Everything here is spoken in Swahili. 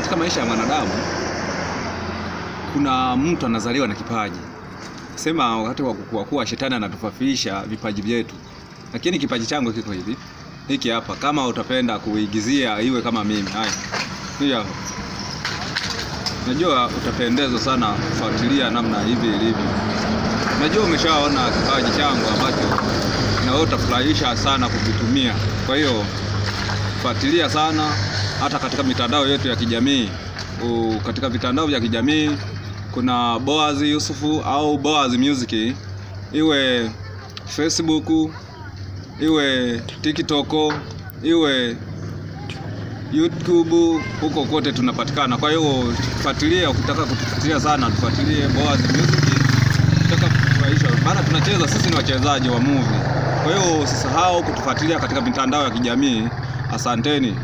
katika maisha ya mwanadamu kuna mtu anazaliwa na kipaji. Sema wakati wa kukua kuwa shetani anatufafiisha vipaji vyetu. Lakini kipaji changu kiko hivi. Hiki hapa, kama utapenda kuigizia iwe kama mimi. Haya. Pia najua utapendezwa sana kufuatilia namna hivi ilivyo. Najua umeshaona kipaji changu ambacho na wewe utafurahisha sana kukitumia. Kwa hiyo fuatilia sana hata katika mitandao yetu ya kijamii. Katika mitandao ya kijamii kuna Boaz Yusufu au Boaz Music, iwe Facebook, iwe TikTok, iwe YouTube, huko kote tunapatikana. Kwa hiyo fuatilia, ukitaka kutufuatilia sana tufuatilie Boaz Music. Ukitaka kufurahisha, maana tunacheza, sisi ni wachezaji wa movie. Kwa hiyo usisahau kutufuatilia katika mitandao ya kijamii. Asanteni.